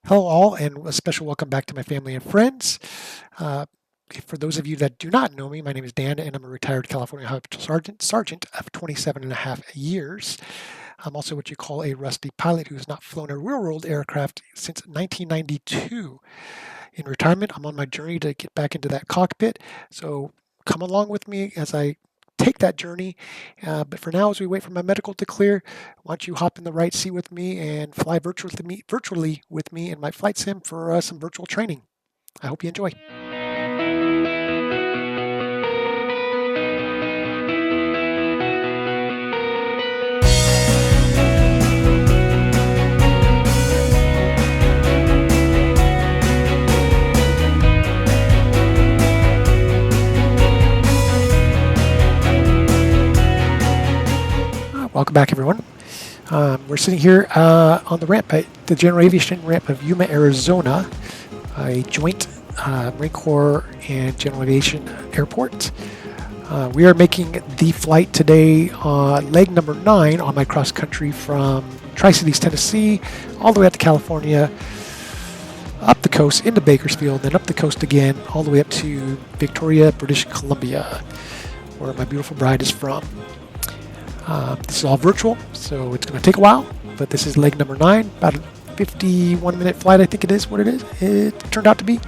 Hello, all, and a special welcome back to my family and friends. Uh, for those of you that do not know me, my name is Dan, and I'm a retired California Highway Sergeant of 27 and a half years. I'm also what you call a rusty pilot who has not flown a real-world aircraft since 1992. In retirement, I'm on my journey to get back into that cockpit, so come along with me as I take that journey. But for now, as we wait for my medical to clear, why don't you hop in the right seat with me and fly virtually with me in my flight sim for some virtual training. I hope you enjoy. Welcome back, everyone. We're sitting here on the ramp at the General Aviation ramp of Yuma, Arizona, a joint Marine Corps and General Aviation airport. We are making the flight today, leg number 9 on my cross country from Tri-Cities, Tennessee, all the way up to California, up the coast into Bakersfield, then up the coast again, all the way up to Victoria, British Columbia, where my beautiful bride is from. This is all virtual, so it's going to take a while, but this is leg number 9, about a 51-minute flight, I think it is what it is. It turned out to be.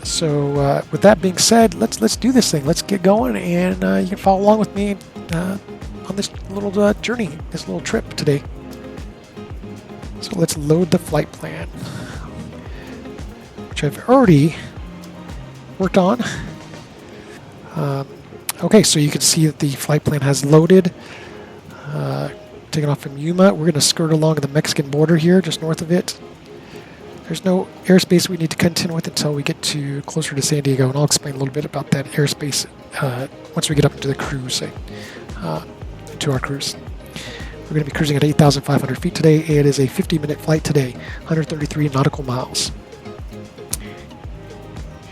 So with that being said, let's do this thing. Let's get going, and you can follow along with me on this little journey, this little trip today. So let's load the flight plan, which I've already worked on. Okay, so you can see that the flight plan has loaded. Taking off from Yuma, we're going to skirt along the Mexican border here, just north of it. There's no airspace we need to contend with until we get closer to San Diego, and I'll explain a little bit about that airspace once we get up into the cruise, into our cruise. We're going to be cruising at 8,500 feet today. It is a 50-minute flight today, 133 nautical miles.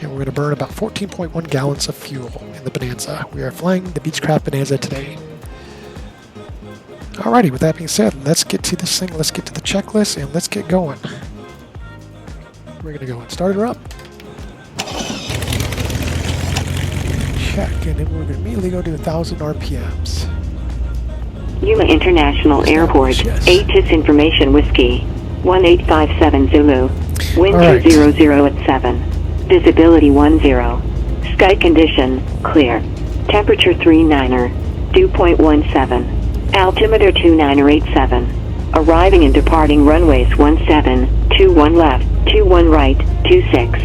And we're going to burn about 14.1 gallons of fuel in the Bonanza. We are flying the Beechcraft Bonanza today. Alrighty, with that being said, let's get to this thing, let's get to the checklist, and let's get going. We're going to go and start her up. Check, and then we're going to immediately go to 1,000 RPMs. Yuma International Airport, Yes. ATIS Information Whiskey, 1857 Zulu, wind Alright. 200 at 7. Visibility 10. Sky condition, clear. Temperature 39er, dew point 17. Altimeter 2987. Arriving and departing runways 17, 21 left, 21 right, 26.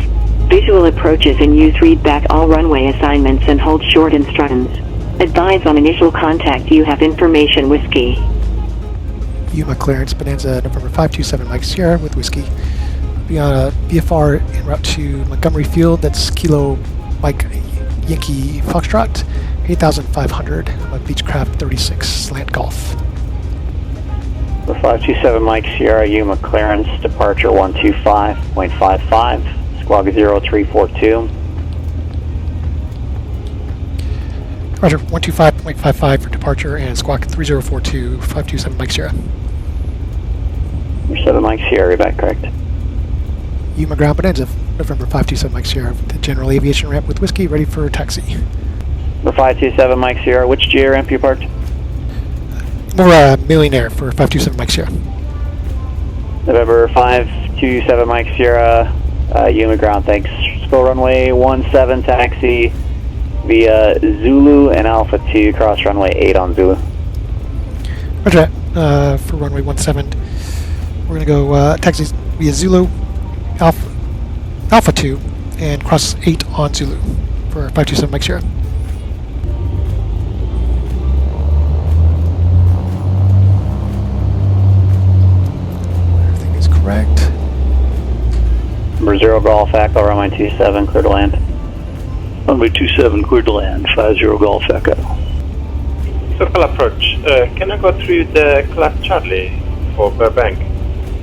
Visual approaches and use read back all runway assignments and hold short instructions. Advise on initial contact you have information whiskey. Yuma clearance, Bonanza, November 527 Mike Sierra with whiskey. Be on a BFR en route to Montgomery Field. That's Kilo Mike Yankee Foxtrot, 8,500. I'm a Beechcraft 36 slant golf. The 527 Mike Sierra Yuma clearance, departure 125.55, squawk 0342. Roger, 125.55 for departure and squawk 3042, 527 Mike Sierra. 7 Mike Sierra, you're back correct. Yuma ground Bonanza, November 527 Mike Sierra, the General Aviation ramp with whiskey, ready for taxi. The 527 Mike Sierra, which GA ramp you parked? More millionaire for 527 Mike Sierra. November 527 Mike Sierra, Yuma ground, thanks. Go runway 17 taxi via Zulu and Alpha 2, cross runway 8 on Zulu. Roger that. For runway 17, we're going to go taxi via Zulu, Alpha 2, and cross 8 on Zulu for 527 Mike Sierra. Everything is correct. Number 0 Golf Echo, runway 27, clear to land. Runway 27, clear to land, 50 Golf Echo. Circle approach. Can I go through the class Charlie for Burbank?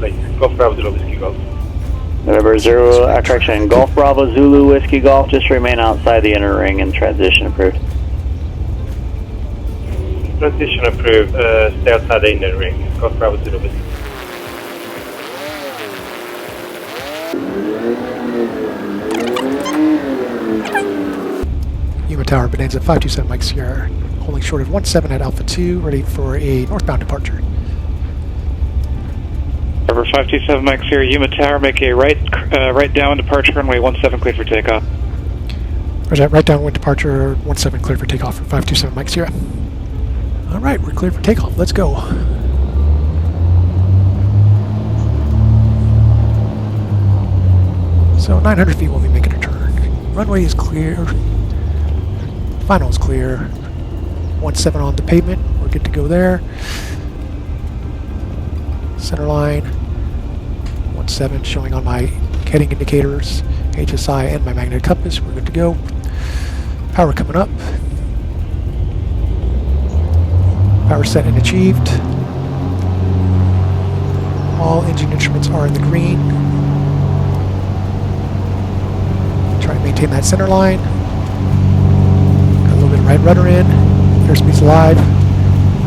Like Golf Bravo Zulu Whiskey Golf. November 0, correction, Golf Bravo Zulu Whiskey Golf, just remain outside the inner ring and transition approved. Transition approved. Stay outside the inner ring. Golf Bravo Zulu Whiskey. Yuma Tower, Bonanza 527 Mike Sierra, holding short of 17 at Alpha 2, ready for a northbound departure. Over 527 Mike Sierra, Yuma Tower, make a right down departure, runway 17 clear for takeoff. Roger, right downwind departure, 17 clear for takeoff for 527 Mike Sierra. All right, we're clear for takeoff. Let's go. So 900 feet, we'll be making a turn. Runway is clear. Final is clear. 17 on the pavement. We're good to go there. Center line. 17 showing on my heading indicators, HSI, and my magnetic compass. We're good to go. Power coming up. Power set and achieved. All engine instruments are in the green. Try to maintain that center line. Got a little bit of right rudder in. Airspeed's alive.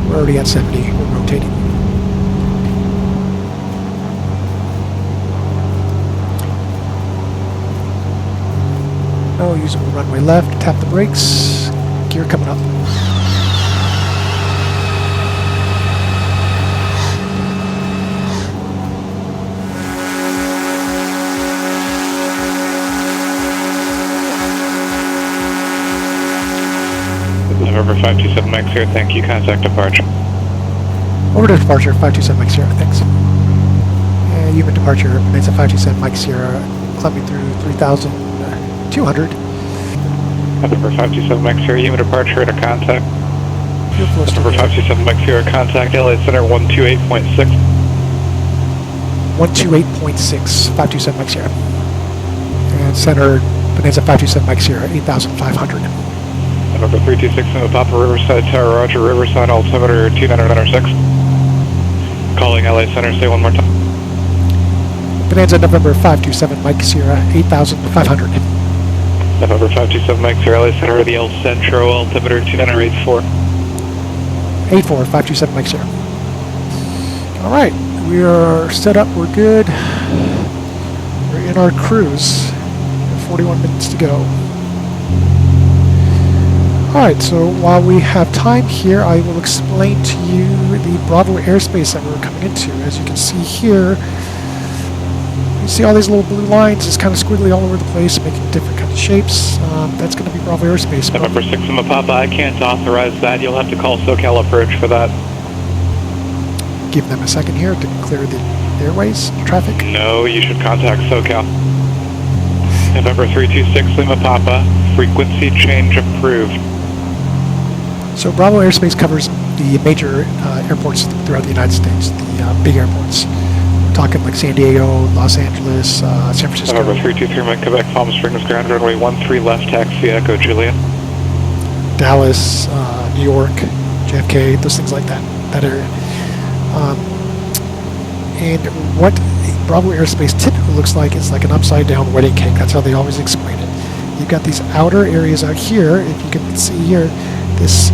We're already at 70. We're rotating. No, usable runway left. Tap the brakes. Gear coming up. November 527 Mike Sierra, thank you. Contact departure. Over to departure, 527 Mike Sierra, thanks. And Yuma departure, Bonanza 527 Mike Sierra, climbing through 3,200. November 527 Mike Sierra, Yuma departure at a contact. November 527 Mike Sierra, contact LA Center 128.6. 128.6, 527 Mike Sierra. And center, Bonanza 527 Mike Sierra, 8,500. November 326 in the Papa Riverside Tower, Roger, Riverside, altimeter 2906. Calling LA Center, say one more time. Bonanza November 527 Mike Sierra, 8,500. November 527 Mike Sierra, LA Center, the El Centro, altimeter 2984. 84, 527 Mike Sierra. All right, we are set up, we're good. We're in our cruise. 41 minutes to go. Alright, so while we have time here, I will explain to you the Bravo airspace that we're coming into. As you can see here, you see all these little blue lines, it's kind of squiggly all over the place, making different kind of shapes. That's going to be Bravo airspace. November 6 in the Papa, I can't authorize that. You'll have to call SoCal approach for that. Give them a second here to clear the airways, traffic. No, you should contact SoCal. November 326 Lima Papa, frequency change approved. So Bravo airspace covers the major airports throughout the United States, the big airports. We're talking like San Diego, Los Angeles, San Francisco. November 323 Mike Quebec, Palm Springs, ground runway 13 left, taxi Echo Julia. Dallas, New York, JFK, those things like that, that area. And what Bravo airspace typically looks like is like an upside down wedding cake. That's how they always explain it. You've got these outer areas out here, if you can see here, this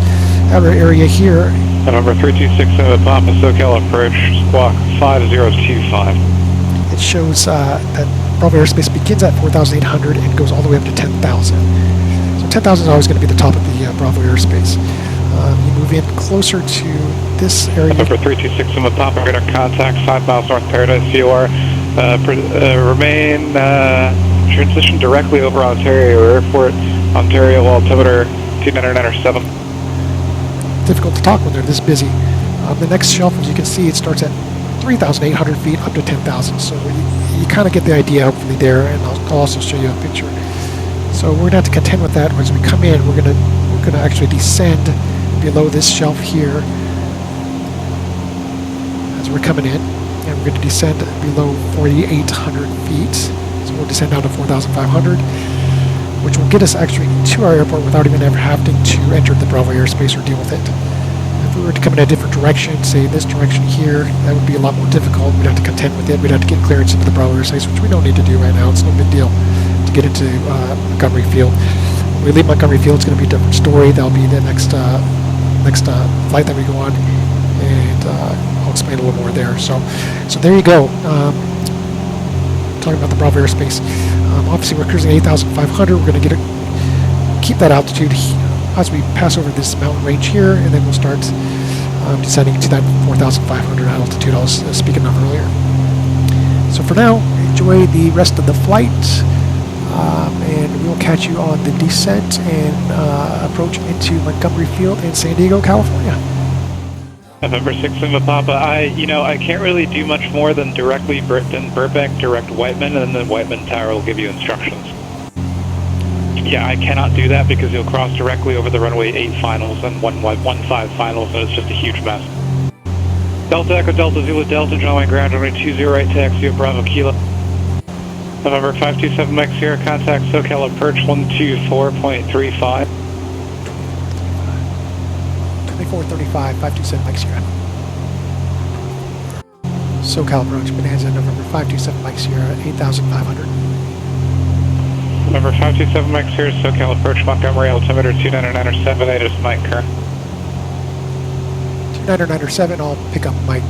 outer area here. November 326 in the Papa, SoCal approach, squawk 5025. It shows that Bravo airspace begins at 4,800 and goes all the way up to 10,000. So 10,000 is always going to be the top of the Bravo airspace. You move in closer to this area. November 326 in the Papa, radar contact, 5 miles north Paradise, COR. Remain transition directly over Ontario Airport, Ontario altimeter 2997. Difficult to talk when they're this busy. The next shelf, as you can see, it starts at 3,800 feet up to 10,000. So you kind of get the idea hopefully there, and I'll also show you a picture. So we're gonna have to contend with that. As we come in, we're gonna actually descend below this shelf here as we're coming in, and we're going to descend below 4,800 feet. So we'll descend down to 4,500, which will get us actually to our airport without even ever having to enter the Bravo airspace or deal with it. If we were to come in a different direction, say this direction here, that would be a lot more difficult. We'd have to contend with it. We'd have to get clearance into the Bravo airspace, which we don't need to do right now. It's no big deal to get into Montgomery Field. When we leave Montgomery Field, it's going to be a different story. That'll be the next flight that we go on, and I'll explain a little more there. So there you go. talking about the Bravo airspace. Obviously, we're cruising 8,500. We're going to keep that altitude as we pass over this mountain range here, and then we'll start descending to that 4,500 altitude I was speaking of earlier. So for now, enjoy the rest of the flight, and we'll catch you on the descent and approach into Montgomery Field in San Diego, California. November 6th, Lima Papa. I can't really do much more than directly Burbank, direct Whiteman, and then Whiteman Tower will give you instructions. Yeah, I cannot do that because you'll cross directly over the runway 8 finals and 15 finals, and it's just a huge mess. Delta Echo Delta Zulu Delta, John ground runway 20 right taxi of Bravo Kilo. November 527 Mike Sierra, contact SoCal approach 124.35. 2435, 527 Mike Sierra. SoCal approach, Bonanza, November 527 Mike Sierra, 8,500. November 527 Mike Sierra, SoCal approach Montgomery, altimeter 29978 is Mike current. 29907, I'll pick up Mike,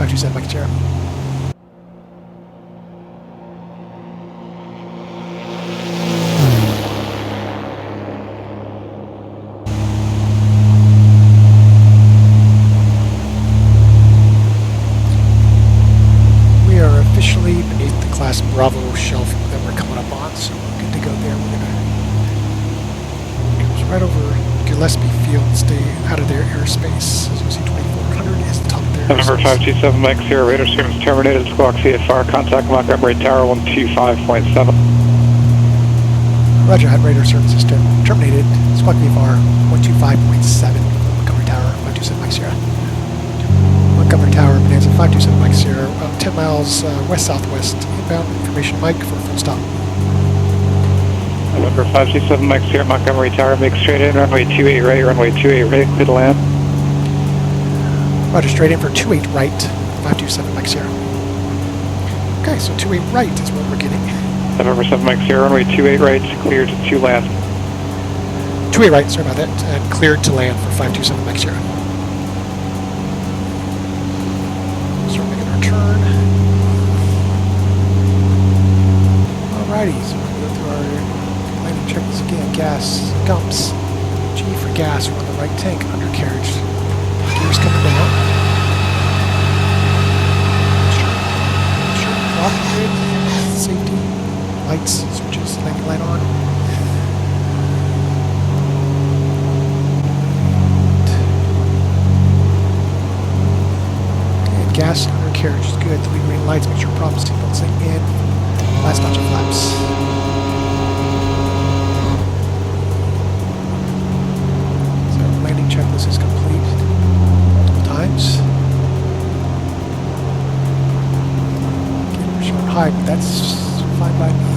527 Mike Sierra. Officially beneath the Class Bravo shelf that we're coming up on, so we're good to go there. We're going to cruise right over Gillespie Field and stay out of their airspace. As you see, 2400 is the top of their November 527 Mike Sierra, radar service terminated, squawk CFR, contact Montgomery Tower 125.7. Roger, had radar services terminated, squawk VFR 125.7, Montgomery Tower, 527 Mike Sierra. Montgomery Tower, Bonanza 527 Mike Sierra, about 10 miles west-southwest, inbound information Mike for full stop. November 527 Mike Sierra, Montgomery Tower, make straight in, runway 28 right, runway 28 right, clear to land. Roger, straight in for 28 right, 527 Mike Sierra. Okay, so 28 right is what we're getting. November 7 Mike Sierra, runway 28 right, cleared to land. 28 right, sorry about that, and cleared to land for 527 Mike Sierra. Turn. Alrighty, so we're going to go through our landing checklists again. Gas, gumps, G for gas, we're on the right tank, undercarriage. Gears coming down. Sure, clock grid, safety, lights, switches, landing light on. Gas undercarriage is good. 3 green lights. Make sure prop seatbelts in. Last bunch of flaps. So landing checklist is complete. Multiple times. Again, we're showing high, but that's fine by me.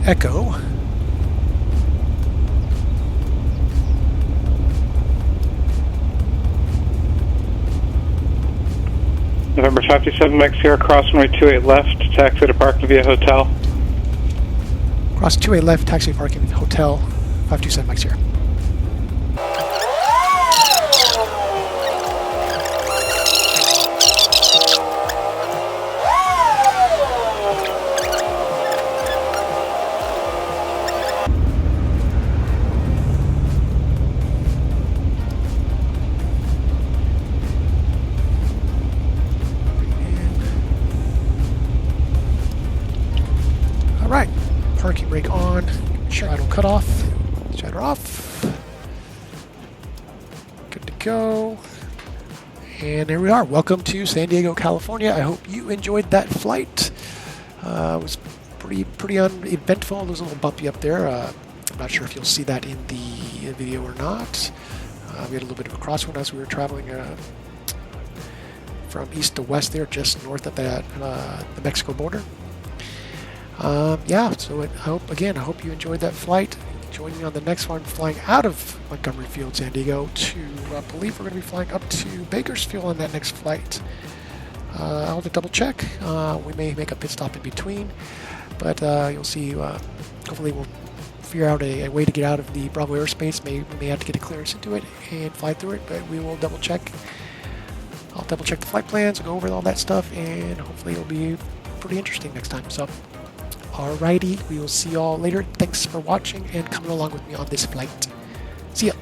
Echo. November 527 Mike Sierra, cross runway 28 left, taxi to parking via hotel. Cross 28 left, taxi parking hotel, 527 Mike Sierra. cutoff. Shut her off. Good to go. And there we are. Welcome to San Diego, California. I hope you enjoyed that flight. It was pretty uneventful. It was a little bumpy up there. I'm not sure if you'll see that in the video or not. We had a little bit of a crosswind as we were traveling from east to west there, just north of the Mexico border. Yeah, so I hope you enjoyed that flight. Join me on the next one, flying out of Montgomery Field, San Diego, to, I believe we're going to be flying up to Bakersfield on that next flight. I'll have to double check. We may make a pit stop in between, but you'll see. Hopefully we'll figure out a way to get out of the Bravo airspace. We may have to get a clearance into it and fly through it, but we will double check. I'll double check the flight plans, go over all that stuff, and hopefully it'll be pretty interesting next time. So, alrighty, we will see y'all later. Thanks for watching and coming along with me on this flight. See ya.